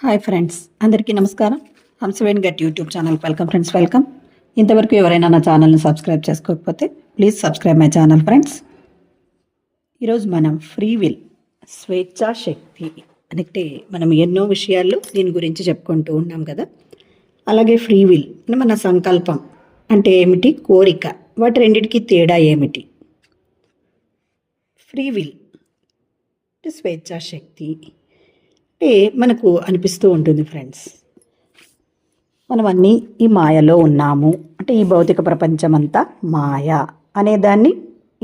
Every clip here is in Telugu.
హాయ్ ఫ్రెండ్స్, అందరికీ నమస్కారం. హంసవేణి గట్ YouTube channel welcome friends, welcome. ఇంతవరకు ఎవరైనా నా ఛానల్ని సబ్స్క్రైబ్ చేసుకోకపోతే please subscribe my channel friends. ఈరోజు మనం ఫ్రీ విల్, స్వేచ్ఛా శక్తి అంటే మనం ఎన్నో విషయాల్లో దీని గురించి చెప్పుకుంటూ ఉన్నాం కదా. అలాగే ఫ్రీ విల్ మన సంకల్పం అంటే ఏమిటి, కోరిక, వాటి రెండింటికి తేడా ఏమిటి? ఫ్రీ విల్ అంటే స్వేచ్ఛా శక్తి అంటే మనకు అనిపిస్తూ ఉంటుంది ఫ్రెండ్స్, మనం అన్నీ ఈ మాయలో ఉన్నాము, అంటే ఈ భౌతిక ప్రపంచం అంతా మాయ అనేదాన్ని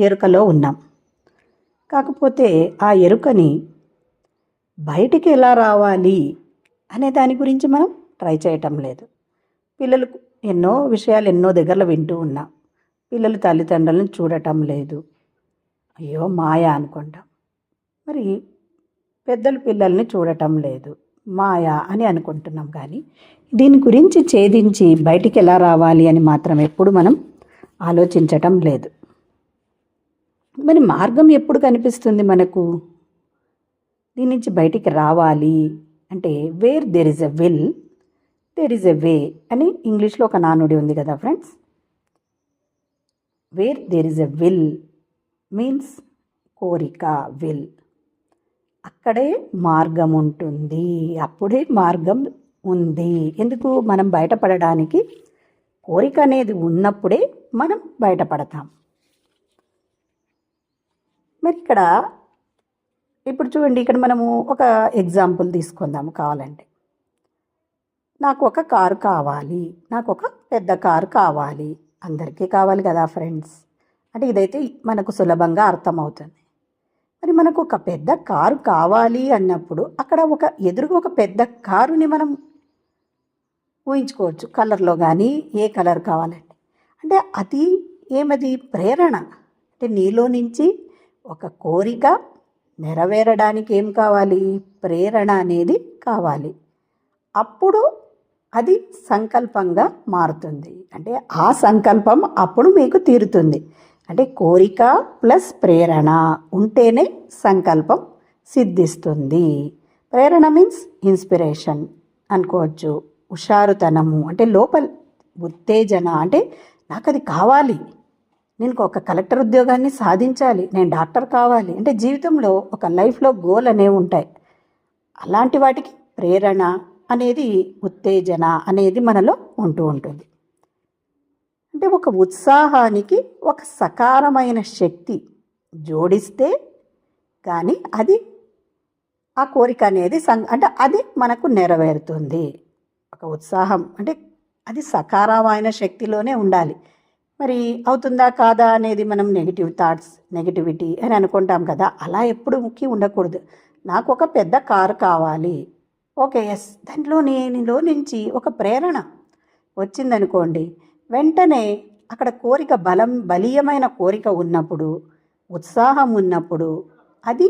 ఎరుకలో ఉన్నాం. కాకపోతే ఆ ఎరుకని బయటికి ఎలా రావాలి అనే దాని గురించి మనం ట్రై చేయటం లేదు. పిల్లలకు ఎన్నో దగ్గరలో వింటూ ఉన్నాం. పిల్లలు తల్లిదండ్రులను చూడటం లేదు, అయ్యో మాయ అనుకుంటాం. మరి పెద్దలు పిల్లల్ని చూడటం లేదు, మాయా అని అనుకుంటున్నాం. కానీ దీని గురించి ఛేదించి బయటికి ఎలా రావాలి అని మాత్రం ఎప్పుడు మనం ఆలోచించటం లేదు. మరి మార్గం ఎప్పుడు కనిపిస్తుంది మనకు? దీని నుంచి బయటికి రావాలి అంటే where there is a will there is a way అని ఇంగ్లీష్లో ఒక నానుడి ఉంది కదా friends. Where there is a will means కోరిక, విల్, అక్కడే మార్గం ఉంటుంది, అప్పుడే మార్గం ఉంది. ఎందుకు? మనం బయటపడడానికి కోరిక అనేది ఉన్నప్పుడే మనం బయటపడతాం. మరి ఇప్పుడు చూడండి, ఇక్కడ మనము ఒక ఎగ్జాంపుల్ తీసుకుందాము కావాలంటే. నాకు ఒక కారు కావాలి, నాకు ఒక పెద్ద కారు కావాలి, అందరికీ కావాలి కదా ఫ్రెండ్స్. అంటే ఇదైతే మనకు సులభంగా అర్థమవుతుంది. మరి మనకు ఒక పెద్ద కారు కావాలి అన్నప్పుడు అక్కడ ఎదురుగా ఒక పెద్ద కారుని మనం ఊహించుకోవచ్చు, కలర్లో కానీ ఏ కలర్ కావాలంటే. అంటే అది ప్రేరణ. అంటే నీలో నుంచి ఒక కోరిక నెరవేరడానికి ఏం కావాలి? ప్రేరణ అనేది కావాలి. అప్పుడు అది సంకల్పంగా మారుతుంది. అంటే ఆ సంకల్పం అప్పుడు మీకు తీరుతుంది. అంటే కోరిక ప్లస్ ప్రేరణ ఉంటేనే సంకల్పం సిద్ధిస్తుంది. ప్రేరణ మీన్స్ ఇన్స్పిరేషన్ అనుకోవచ్చు, హుషారుతనము, అంటే లోపల ఉత్తేజన. అంటే నాకు అది కావాలి, నేను ఒక కలెక్టర్ ఉద్యోగాన్ని సాధించాలి, నేను డాక్టర్ కావాలి, అంటే జీవితంలో ఒక లైఫ్లో గోల్ అనేవి ఉంటాయి. అలాంటి వాటికి ప్రేరణ అనేది, ఉత్తేజన అనేది మనలో ఉంటూ ఉంటుంది. అంటే ఒక ఉత్సాహానికి ఒక సకారమైన శక్తి జోడిస్తే కానీ అది ఆ కోరిక అనేది అంటే అది మనకు నెరవేరుతుంది. ఒక ఉత్సాహం అంటే అది సకారమైన శక్తిలోనే ఉండాలి. మరి అవుతుందా కాదా అనేది మనం నెగిటివ్ థాట్స్, నెగిటివిటీ అని అనుకుంటాం కదా, అలా ఎప్పుడు ముఖ్యం ఉండకూడదు. నాకు ఒక పెద్ద కారు కావాలి, ఓకే ఎస్, దాంట్లో నుంచి ఒక ప్రేరణ వచ్చిందనుకోండి, వెంటనే అక్కడ కోరిక బలీయమైన కోరిక ఉన్నప్పుడు, ఉత్సాహం ఉన్నప్పుడు అది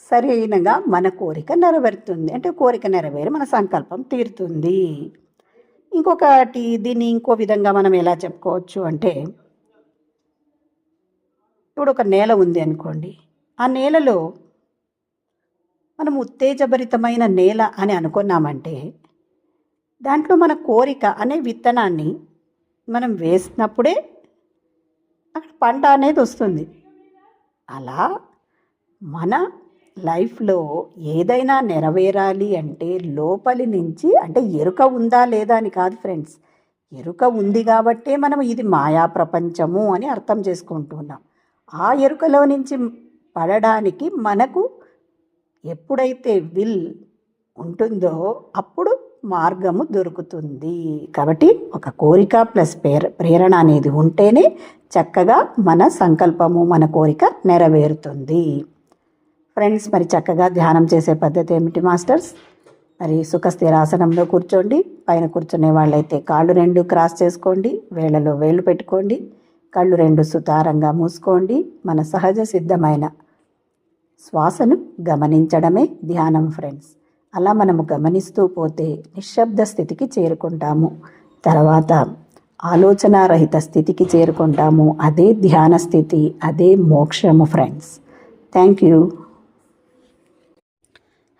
సరైనగా మన కోరిక నెరవేరుతుంది. అంటే కోరిక నెరవేరి మన సంకల్పం తీరుతుంది. ఇంకొకటి, దీన్ని ఇంకో విధంగా మనం ఎలా చెప్పుకోవచ్చు అంటే, ఇప్పుడు ఒక నేల ఉంది అనుకోండి, ఆ నేలలో మనం ఉత్తేజభరితమైన నేల అని అనుకున్నామంటే దాంట్లో మన కోరిక అనే విత్తనాన్ని మనం వేసినప్పుడే అక్కడ పంట అనేది వస్తుంది. అలా మన లైఫ్లో ఏదైనా నెరవేరాలి అంటే లోపలి నుంచి, అంటే ఎరుక ఉందా లేదా అని కాదు ఫ్రెండ్స్, ఎరుక ఉంది కాబట్టే మనం ఇది మాయా ప్రపంచము అని అర్థం చేసుకుంటున్నాం. ఆ ఎరుకలో నుంచి పడడానికి మనకు ఎప్పుడైతే విల్ ఉంటుందో అప్పుడు మార్గము దొరుకుతుంది. కాబట్టి ఒక కోరిక ప్లస్ ప్రేరణ అనేది ఉంటేనే చక్కగా మన సంకల్పము, మన కోరిక నెరవేరుతుంది. ఫ్రెండ్స్, మరి చక్కగా ధ్యానం చేసే పద్ధతి ఏమిటి మాస్టర్స్? మరి సుఖస్థిరాసనంలో కూర్చోండి. పైన కూర్చునే వాళ్ళైతే కాళ్ళు 2 క్రాస్ చేసుకోండి, వేళ్ళలో వేళ్ళు పెట్టుకోండి, కళ్ళు 2 సుతారంగా మూసుకోండి. మన సహజ సిద్ధమైన శ్వాసను గమనించడమే ధ్యానం ఫ్రెండ్స్. అలా మనము గమనిస్తూ పోతే నిశ్శబ్ద స్థితికి చేరుకుంటాము. తర్వాత ఆలోచనారహిత స్థితికి చేరుకుంటాము. అదే ధ్యాన స్థితి, అదే మోక్షము friends. Thank you.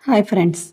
Hi friends,